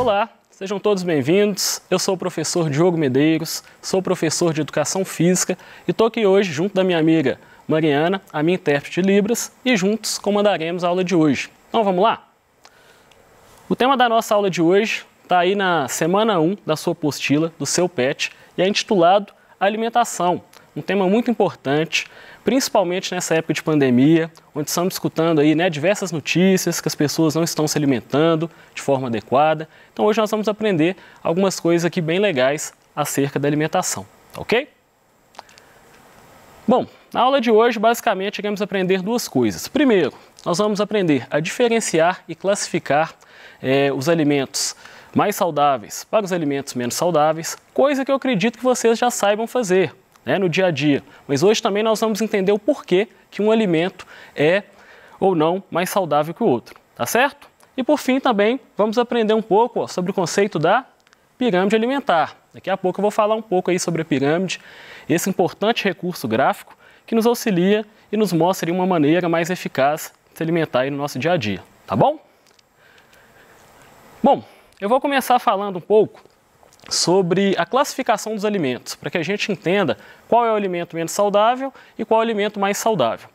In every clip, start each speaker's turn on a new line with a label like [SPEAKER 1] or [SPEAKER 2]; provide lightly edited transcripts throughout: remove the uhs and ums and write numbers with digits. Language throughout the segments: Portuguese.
[SPEAKER 1] Olá, sejam todos bem-vindos. Eu sou o professor Diogo Medeiros, sou professor de Educação Física e estou aqui hoje junto da minha amiga Mariana, a minha intérprete de Libras, e juntos comandaremos a aula de hoje. Então vamos lá? O tema da nossa aula de hoje está aí na semana 1 da sua apostila, do seu PET, e é intitulado Alimentação, um tema muito importante, principalmente nessa época de pandemia, onde estamos escutando aí, diversas notícias que as pessoas não estão se alimentando de forma adequada. Então hoje nós vamos aprender algumas coisas aqui bem legais acerca da alimentação, ok? Bom, na aula de hoje basicamente iremos aprender duas coisas. Primeiro, nós vamos aprender a diferenciar e classificar os alimentos mais saudáveis para os alimentos menos saudáveis, coisa que eu acredito que vocês já saibam fazer no dia a dia. Mas hoje também nós vamos entender o porquê que um alimento é ou não mais saudável que o outro, tá certo? E por fim também vamos aprender um pouco sobre o conceito da pirâmide alimentar. Daqui a pouco eu vou falar um pouco aí sobre a pirâmide, esse importante recurso gráfico que nos auxilia e nos mostra uma maneira mais eficaz de se alimentar aí no nosso dia a dia, tá bom? Bom, eu vou começar falando um pouco sobre a classificação dos alimentos, para que a gente entenda qual é o alimento menos saudável e qual é o alimento mais saudável.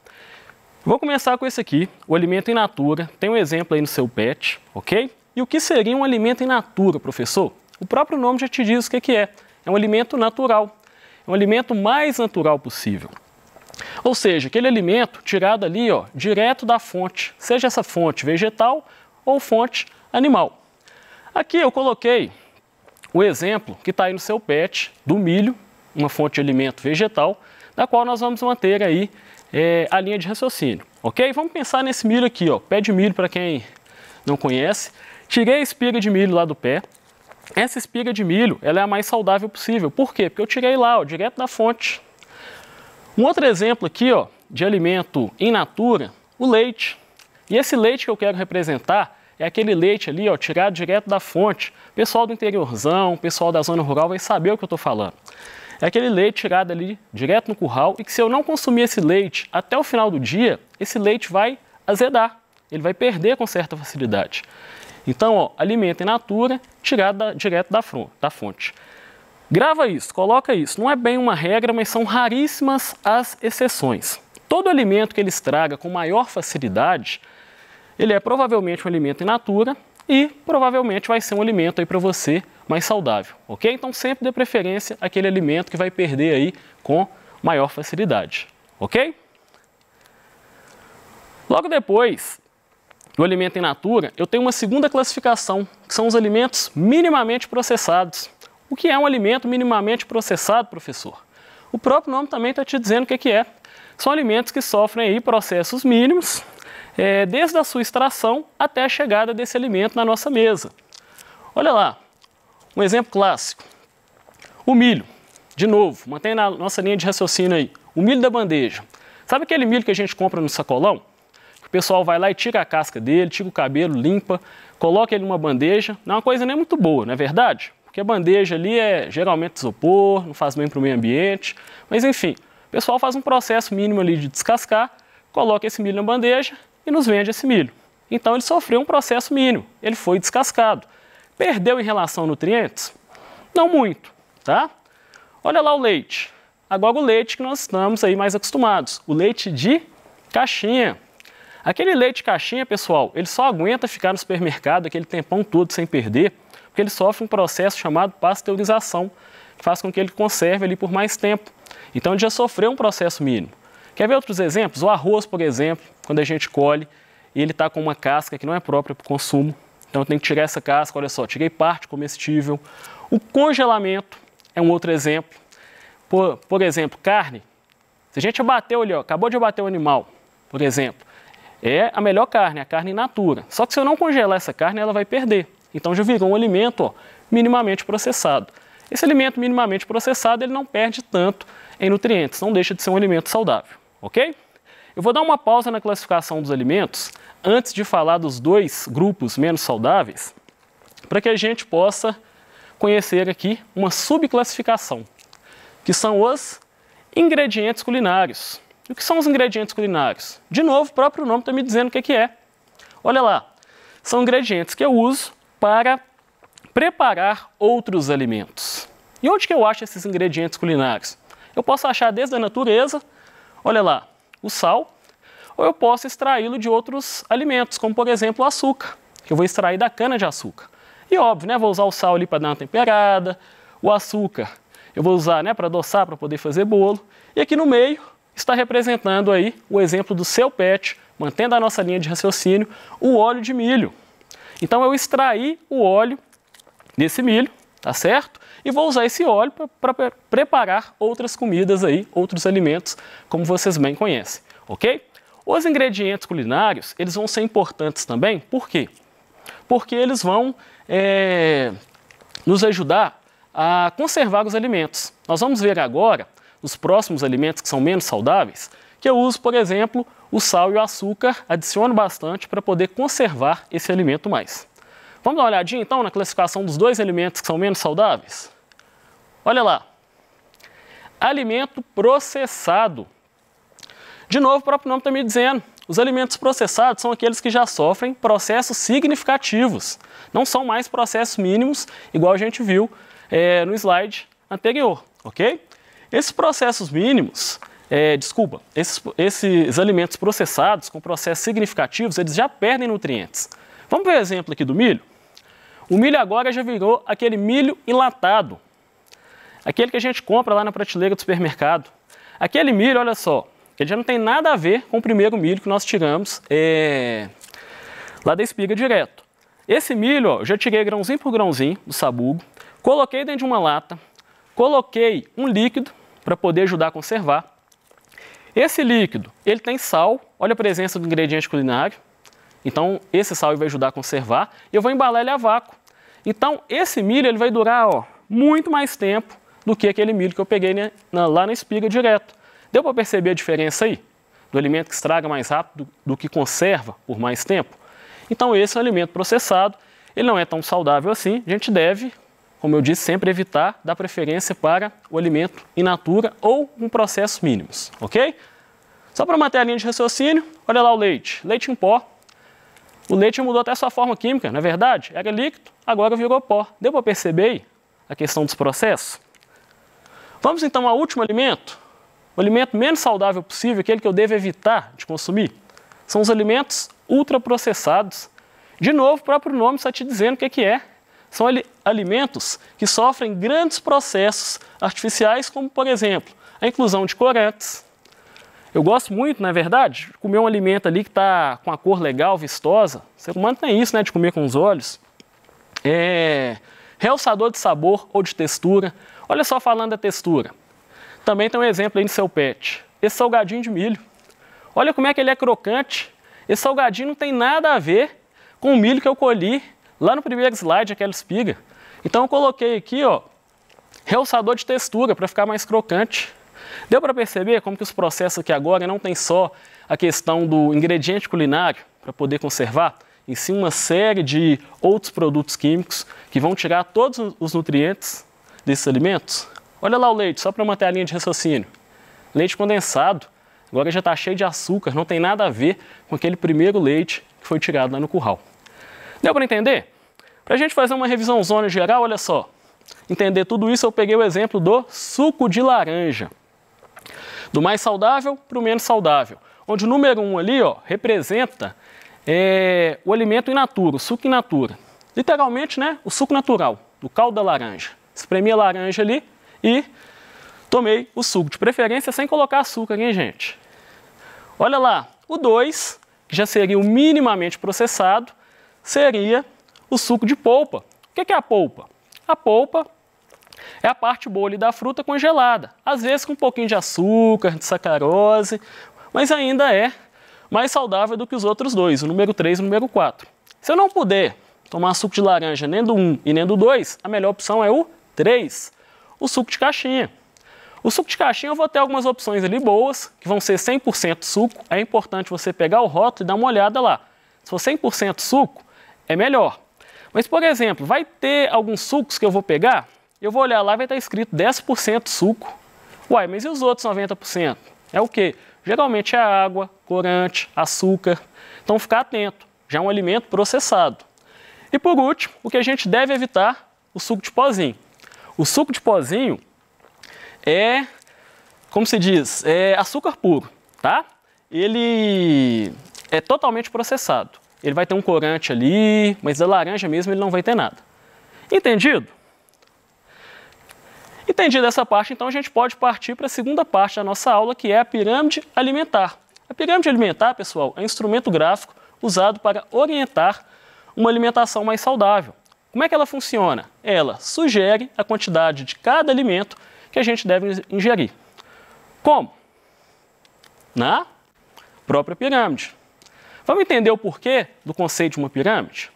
[SPEAKER 1] Vou começar com esse aqui, o alimento in natura. Tem um exemplo aí no seu PET, ok? E o que seria um alimento in natura, professor? O próprio nome já te diz o que é. É um alimento natural, é um alimento mais natural possível. Ou seja, aquele alimento tirado ali, direto da fonte, seja essa fonte vegetal ou fonte animal. Aqui eu coloquei o exemplo que está aí no seu PET do milho, uma fonte de alimento vegetal, da qual nós vamos manter aí a linha de raciocínio, ok? Vamos pensar nesse milho aqui, pé de milho para quem não conhece. Tirei a espiga de milho lá do pé. Essa espiga de milho, ela é a mais saudável possível. Por quê? Porque eu tirei lá, direto da fonte. Um outro exemplo aqui, de alimento in natura, o leite. E esse leite que eu quero representar é aquele leite ali, tirado direto da fonte. Pessoal do interiorzão, pessoal da zona rural vai saber o que eu estou falando. É aquele leite tirado ali, direto no curral, e que se eu não consumir esse leite até o final do dia, esse leite vai azedar. Ele vai perder com certa facilidade. Então, alimento in natura, tirado direto da fonte. Grava isso, coloca isso. Não é bem uma regra, mas são raríssimas as exceções. Todo alimento que ele estraga com maior facilidade, ele é provavelmente um alimento in natura e provavelmente vai ser um alimento aí para você mais saudável, ok? Então sempre dê preferência àquele alimento que vai perder aí com maior facilidade, ok? Logo depois do alimento in natura, eu tenho uma segunda classificação, que são os alimentos minimamente processados. O que é um alimento minimamente processado, professor? O próprio nome também está te dizendo o que é. São alimentos que sofrem aí processos mínimos, desde a sua extração até a chegada desse alimento na nossa mesa. Olha lá, um exemplo clássico. O milho, de novo, mantém na nossa linha de raciocínio aí. O milho da bandeja. Sabe aquele milho que a gente compra no sacolão? Que o pessoal vai lá e tira a casca dele, tira o cabelo, limpa, coloca ele numa bandeja. Não é uma coisa nem muito boa, não é verdade? Porque a bandeja ali é geralmente isopor, não faz bem para o meio ambiente. Mas enfim, o pessoal faz um processo mínimo ali de descascar, coloca esse milho na bandeja e nos vende esse milho. Então ele sofreu um processo mínimo, ele foi descascado. Perdeu em relação a nutrientes? Não muito, tá? Olha lá o leite. Agora o leite que nós estamos aí mais acostumados, o leite de caixinha. Aquele leite de caixinha, pessoal, ele só aguenta ficar no supermercado aquele tempão todo sem perder, porque ele sofre um processo chamado pasteurização, que faz com que ele conserve ali por mais tempo. Então ele já sofreu um processo mínimo. Quer ver outros exemplos? O arroz, por exemplo, quando a gente colhe, ele está com uma casca que não é própria para o consumo. Então eu tenho que tirar essa casca, olha só, tirei parte comestível. O congelamento é um outro exemplo. Por exemplo, carne. Se a gente abateu ali, acabou de abater o animal, por exemplo, é a melhor carne, a carne in natura. Só que se eu não congelar essa carne, ela vai perder. Então já virou um alimento minimamente processado. Esse alimento minimamente processado, ele não perde tanto em nutrientes, não deixa de ser um alimento saudável, ok? Eu vou dar uma pausa na classificação dos alimentos antes de falar dos dois grupos menos saudáveis, para que a gente possa conhecer aqui uma subclassificação, que são os ingredientes culinários. E o que são os ingredientes culinários? De novo, o próprio nome está me dizendo o que é. Olha lá, são ingredientes que eu uso para preparar outros alimentos. E onde que eu acho esses ingredientes culinários? Eu posso achar desde a natureza, olha lá, o sal, ou eu posso extraí-lo de outros alimentos, como por exemplo o açúcar, que eu vou extrair da cana-de-açúcar. E óbvio, né, vou usar o sal ali para dar uma temperada, o açúcar eu vou usar, né, para adoçar, para poder fazer bolo. E aqui no meio está representando aí o exemplo do seu pet, mantendo a nossa linha de raciocínio, o óleo de milho. Então eu extraí o óleo desse milho, tá certo? E vou usar esse óleo para preparar outras comidas aí, outros alimentos, como vocês bem conhecem, ok? Os ingredientes culinários, eles vão ser importantes também, por quê? Porque eles vão nos ajudar a conservar os alimentos. Nós vamos ver agora, os próximos alimentos que são menos saudáveis, que eu uso, por exemplo, o sal e o açúcar, adiciono bastante para poder conservar esse alimento mais. Vamos dar uma olhadinha então na classificação dos dois alimentos que são menos saudáveis? Olha lá. Alimento processado. De novo, o próprio nome está me dizendo, os alimentos processados são aqueles que já sofrem processos significativos. Não são mais processos mínimos, igual a gente viu no slide anterior, ok? Esses processos mínimos, esses alimentos processados com processos significativos, eles já perdem nutrientes. Vamos ver o exemplo aqui do milho? O milho agora já virou aquele milho enlatado, aquele que a gente compra lá na prateleira do supermercado. Aquele milho, olha só, ele já não tem nada a ver com o primeiro milho que nós tiramos lá da espiga direto. Esse milho, ó, eu já tirei grãozinho por grãozinho do sabugo, coloquei dentro de uma lata, coloquei um líquido para poder ajudar a conservar. Esse líquido, ele tem sal, olha a presença do ingrediente culinário, então esse sal vai ajudar a conservar e eu vou embalar ele a vácuo. Então esse milho ele vai durar muito mais tempo do que aquele milho que eu peguei lá na espiga direto. Deu para perceber a diferença aí? Do alimento que estraga mais rápido do que conserva por mais tempo? Então esse é um alimento processado, ele não é tão saudável assim, a gente deve, como eu disse, sempre evitar dar preferência para o alimento in natura ou com processos mínimos, ok? Só para manter a linha de raciocínio, olha lá o leite, leite em pó. O leite mudou até sua forma química, não é verdade? Era líquido, agora virou pó. Deu para perceber aí a questão dos processos? Vamos então ao último alimento. O alimento menos saudável possível, aquele que eu devo evitar de consumir, são os alimentos ultraprocessados. De novo, o próprio nome está te dizendo o que é. São alimentos que sofrem grandes processos artificiais, como, por exemplo, a inclusão de corantes. Eu gosto muito, na verdade, de comer um alimento ali que está com a cor legal, vistosa. O ser humano tem isso, né, de comer com os olhos. Realçador de sabor ou de textura. Olha só, falando da textura. Também tem um exemplo aí no seu pet. Esse salgadinho de milho. Olha como é que ele é crocante. Esse salgadinho não tem nada a ver com o milho que eu colhi lá no primeiro slide, aquela espiga. Então eu coloquei aqui, ó, realçador de textura para ficar mais crocante. Deu para perceber como que os processos aqui agora não tem só a questão do ingrediente culinário para poder conservar, em si uma série de outros produtos químicos que vão tirar todos os nutrientes desses alimentos? Olha lá o leite, só para manter a linha de raciocínio. Leite condensado, agora já está cheio de açúcar, não tem nada a ver com aquele primeiro leite que foi tirado lá no curral. Deu para entender? Para a gente fazer uma revisão zona geral, olha só. Entender tudo isso, eu peguei o exemplo do suco de laranja. Do mais saudável para o menos saudável. Onde o número 1 ali, ó, representa o alimento in natura, o suco in natura. Literalmente, né, o suco natural, do caldo da laranja. Espremi a laranja ali e tomei o suco. De preferência sem colocar açúcar, hein, gente? Olha lá, o 2, que já seria o minimamente processado, seria o suco de polpa. O que é a polpa? A polpa é a parte boa ali da fruta congelada, às vezes com um pouquinho de açúcar, de sacarose, mas ainda é mais saudável do que os outros dois, o número 3 e o número 4. Se eu não puder tomar suco de laranja nem do 1 e nem do 2, a melhor opção é o 3, o suco de caixinha. O suco de caixinha eu vou ter algumas opções ali boas, que vão ser 100% suco. É importante você pegar o rótulo e dar uma olhada lá. Se for 100% suco, é melhor. Mas, por exemplo, vai ter alguns sucos que eu vou pegar, eu vou olhar lá e vai estar escrito 10% suco. Uai, mas e os outros 90%? É o quê? Geralmente é água, corante, açúcar. Então, ficar atento. Já é um alimento processado. E, por último, o que a gente deve evitar o suco de pozinho. O suco de pozinho é, como se diz, é açúcar puro, tá? Ele é totalmente processado. Ele vai ter um corante ali, mas da laranja mesmo ele não vai ter nada. Entendido? Entendido essa parte, então a gente pode partir para a segunda parte da nossa aula, que é a pirâmide alimentar. A pirâmide alimentar, pessoal, é um instrumento gráfico usado para orientar uma alimentação mais saudável. Como é que ela funciona? Ela sugere a quantidade de cada alimento que a gente deve ingerir. Como? Na própria pirâmide. Vamos entender o porquê do conceito de uma pirâmide?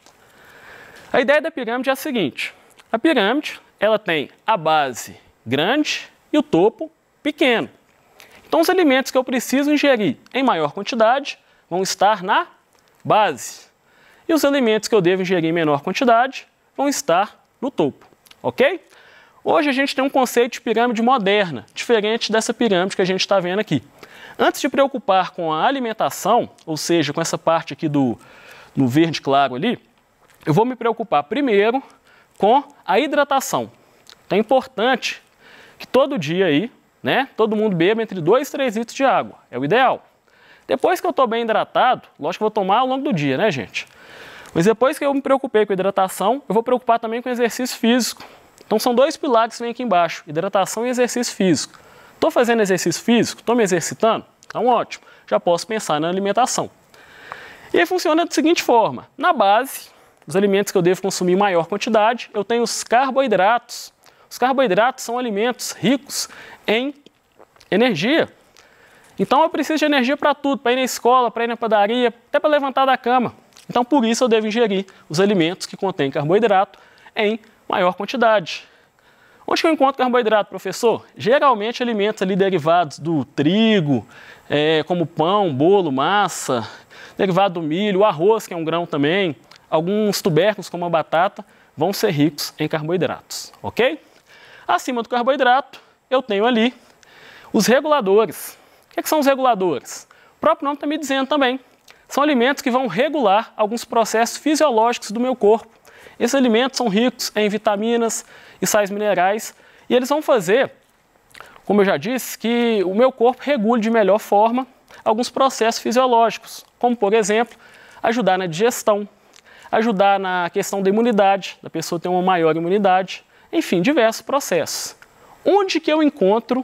[SPEAKER 1] A ideia da pirâmide é a seguinte: a pirâmide ela tem a base grande e o topo pequeno. Então, os alimentos que eu preciso ingerir em maior quantidade vão estar na base. E os alimentos que eu devo ingerir em menor quantidade vão estar no topo, ok? Hoje a gente tem um conceito de pirâmide moderna, diferente dessa pirâmide que a gente está vendo aqui. Antes de preocupar com a alimentação, ou seja, com essa parte aqui no verde claro ali, eu vou me preocupar primeiro com a hidratação. Então é importante que todo dia aí, né, todo mundo beba entre 2 e 3 litros de água, é o ideal. Depois que eu estou bem hidratado, lógico que eu vou tomar ao longo do dia, né, gente? Mas depois que eu me preocupei com a hidratação, eu vou preocupar também com o exercício físico. Então são 2 pilares que vêm aqui embaixo, hidratação e exercício físico. Estou fazendo exercício físico? Estou me exercitando? Então ótimo, já posso pensar na alimentação. E aí funciona da seguinte forma: na base, os alimentos que eu devo consumir em maior quantidade, eu tenho os carboidratos. Os carboidratos são alimentos ricos em energia. Então eu preciso de energia para tudo, para ir na escola, para ir na padaria, até para levantar da cama. Então por isso eu devo ingerir os alimentos que contêm carboidrato em maior quantidade. Onde que eu encontro carboidrato, professor? Geralmente alimentos ali derivados do trigo, como pão, bolo, massa, derivado do milho, o arroz, que é um grão também, alguns tubérculos como a batata, vão ser ricos em carboidratos, ok? Acima do carboidrato, eu tenho ali os reguladores. O que são os reguladores? O próprio nome está me dizendo também. São alimentos que vão regular alguns processos fisiológicos do meu corpo. Esses alimentos são ricos em vitaminas e sais minerais e eles vão fazer, como eu já disse, que o meu corpo regule de melhor forma alguns processos fisiológicos, como, por exemplo, ajudar na digestão, ajudar na questão da imunidade, da pessoa ter uma maior imunidade, enfim, diversos processos. Onde que eu encontro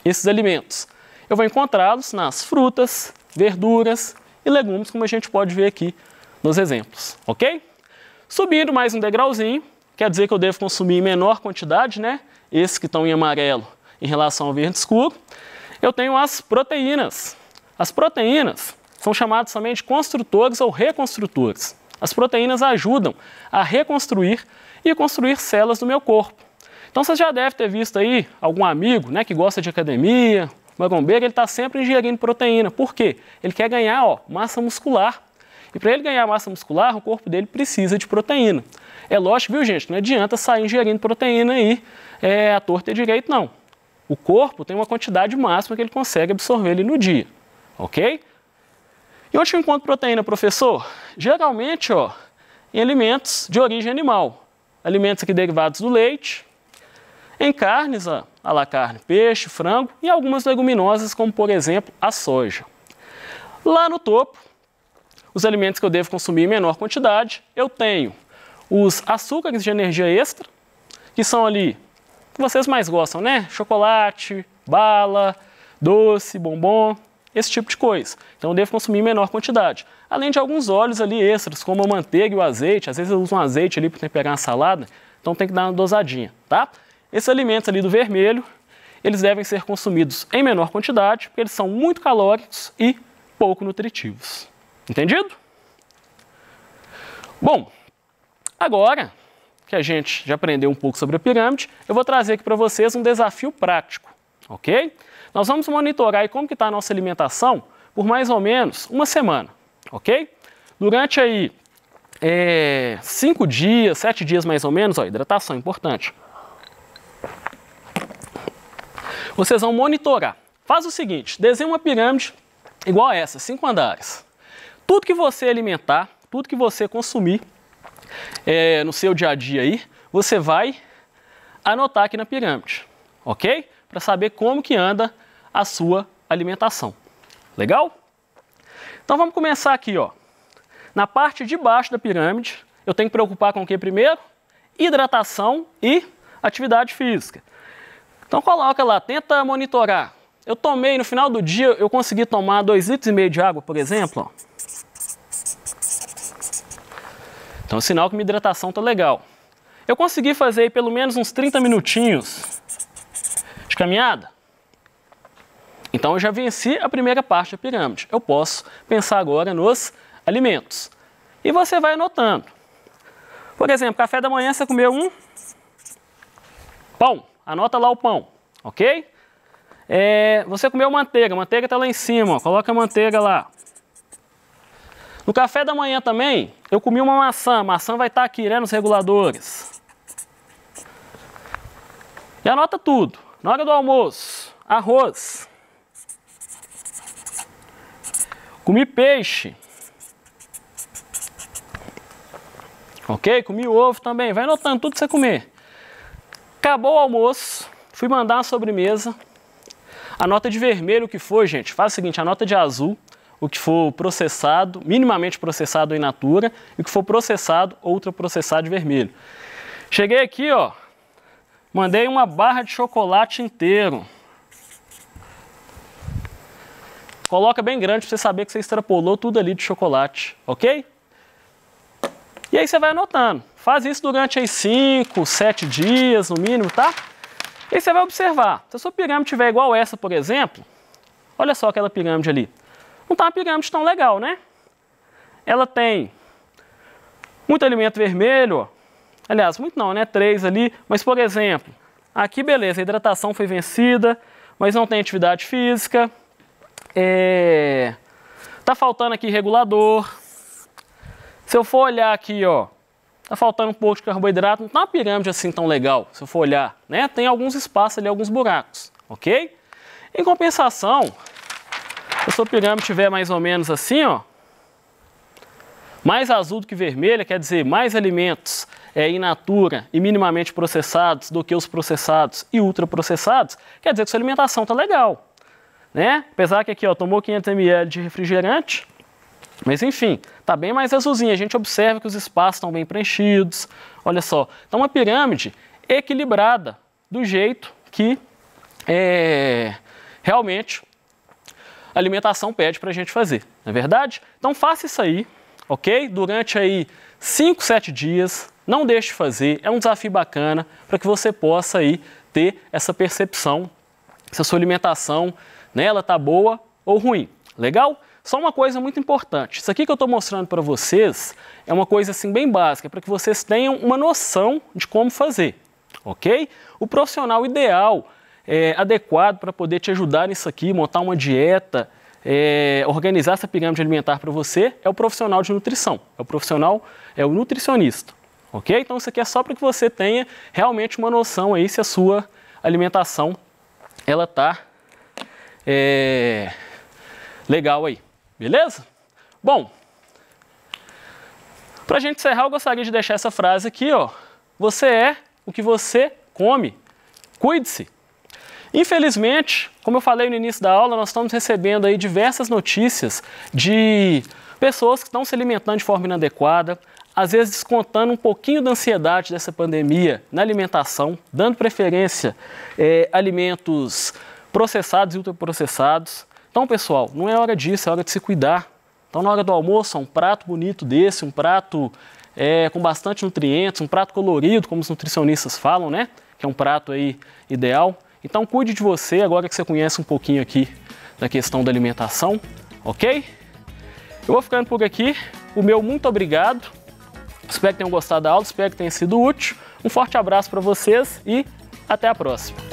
[SPEAKER 1] esses alimentos? Eu vou encontrá-los nas frutas, verduras e legumes, como a gente pode ver aqui nos exemplos, ok? Subindo mais um degrauzinho, quer dizer que eu devo consumir em menor quantidade, né? Esses que estão em amarelo em relação ao verde escuro. Eu tenho as proteínas. As proteínas são chamadas também de construtores ou reconstrutores. As proteínas ajudam a reconstruir e construir células do meu corpo. Então você já deve ter visto aí algum amigo, né, que gosta de academia, marombeiro, ele está sempre ingerindo proteína. Por quê? Ele quer ganhar massa muscular. E para ele ganhar massa muscular, o corpo dele precisa de proteína. É lógico, viu, gente? Não adianta sair ingerindo proteína aí à torta e direito, não. O corpo tem uma quantidade máxima que ele consegue absorver ali no dia, ok? E onde eu encontro proteína, professor? Geralmente, em alimentos de origem animal. Alimentos aqui derivados do leite, em carnes, a la carne, peixe, frango e algumas leguminosas, como por exemplo a soja. Lá no topo, os alimentos que eu devo consumir em menor quantidade, eu tenho os açúcares de energia extra, que são ali, que vocês mais gostam, né? Chocolate, bala, doce, bombom, esse tipo de coisa. Então eu devo consumir em menor quantidade. Além de alguns óleos ali extras, como a manteiga e o azeite. Às vezes eu uso um azeite ali para temperar uma salada, então tem que dar uma dosadinha, tá? Esses alimentos ali do vermelho, eles devem ser consumidos em menor quantidade, porque eles são muito calóricos e pouco nutritivos. Entendido? Bom, agora que a gente já aprendeu um pouco sobre a pirâmide, eu vou trazer aqui para vocês um desafio prático, ok? Nós vamos monitorar aí como que está a nossa alimentação por mais ou menos uma semana, ok? Durante aí 5 dias, 7 dias mais ou menos, hidratação é importante. Vocês vão monitorar. Faz o seguinte, desenha uma pirâmide igual a essa, 5 andares. Tudo que você alimentar, tudo que você consumir no seu dia a dia aí, você vai anotar aqui na pirâmide, ok? Para saber como que anda a sua alimentação. Legal? Então vamos começar aqui, ó. Na parte de baixo da pirâmide, eu tenho que preocupar com o que primeiro? Hidratação e atividade física. Então coloca lá, tenta monitorar. Eu tomei, no final do dia, eu consegui tomar 2,5 litros de água, por exemplo. Ó. Então é sinal que minha hidratação está legal. Eu consegui fazer aí pelo menos uns 30 minutinhos de caminhada. Então eu já venci a primeira parte da pirâmide. Eu posso pensar agora nos alimentos. E você vai anotando. Por exemplo, café da manhã você comeu um pão. Anota lá o pão, ok? Você comeu manteiga. Manteiga está lá em cima, ó. Coloca a manteiga lá. No café da manhã também, eu comi uma maçã. A maçã vai estar aqui, né, nos reguladores. E anota tudo. Na hora do almoço, arroz. Comi peixe. Ok? Comi ovo também. Vai anotando tudo que você comer. Acabou o almoço. Fui mandar uma sobremesa. Anota de vermelho o que for, gente. Faz o seguinte, anota de azul o que for processado, minimamente processado in natura, e o que for processado, ultraprocessado de vermelho. Cheguei aqui, ó. Mandei uma barra de chocolate inteiro. Coloca bem grande para você saber que você extrapolou tudo ali de chocolate, ok? E aí você vai anotando. Faz isso durante aí 5, 7 dias no mínimo, tá? E aí você vai observar. Se a sua pirâmide tiver igual essa, por exemplo, olha só aquela pirâmide ali. Não está uma pirâmide tão legal, né? Ela tem muito alimento vermelho, ó. Aliás, muito não, né? 3 ali. Mas, por exemplo, aqui beleza, a hidratação foi vencida, mas não tem atividade física. Tá faltando aqui regulador. Se eu for olhar aqui, ó, tá faltando um pouco de carboidrato, não tá uma pirâmide assim tão legal, se eu for olhar, né? Tem alguns espaços ali, alguns buracos, ok? Em compensação, se a sua pirâmide tiver mais ou menos assim, ó, mais azul do que vermelha, quer dizer, mais alimentos in natura e minimamente processados do que os processados e ultraprocessados, quer dizer que sua alimentação tá legal, né? Apesar que aqui, ó, tomou 500 ml de refrigerante, mas enfim, tá bem mais azulzinho. A gente observa que os espaços estão bem preenchidos. Olha só, então uma pirâmide equilibrada do jeito que realmente a alimentação pede para a gente fazer, não é verdade? Então faça isso aí, ok? Durante aí 5, 7 dias, não deixe de fazer. É um desafio bacana para que você possa aí ter essa percepção se a sua alimentação, né, ela tá boa ou ruim. Legal? Só uma coisa muito importante, isso aqui que eu estou mostrando para vocês é uma coisa assim bem básica, para que vocês tenham uma noção de como fazer, ok? O profissional ideal, adequado para poder te ajudar nisso aqui, montar uma dieta, organizar essa pirâmide alimentar para você, é o profissional de nutrição, é o nutricionista, ok? Então isso aqui é só para que você tenha realmente uma noção aí se a sua alimentação, ela está legal aí. Beleza? Bom, para a gente encerrar, eu gostaria de deixar essa frase aqui, ó. Você é o que você come. Cuide-se. Infelizmente, como eu falei no início da aula, nós estamos recebendo aí diversas notícias de pessoas que estão se alimentando de forma inadequada, às vezes descontando um pouquinho da ansiedade dessa pandemia na alimentação, dando preferência a alimentos processados e ultraprocessados. Então, pessoal, não é hora disso, é hora de se cuidar. Então, na hora do almoço, um prato bonito desse, um prato com bastante nutrientes, um prato colorido, como os nutricionistas falam, né? Que é um prato aí ideal. Então, cuide de você, agora que você conhece um pouquinho aqui da questão da alimentação, ok? Eu vou ficando por aqui. O meu muito obrigado. Espero que tenham gostado da aula, espero que tenha sido útil. Um forte abraço para vocês e até a próxima.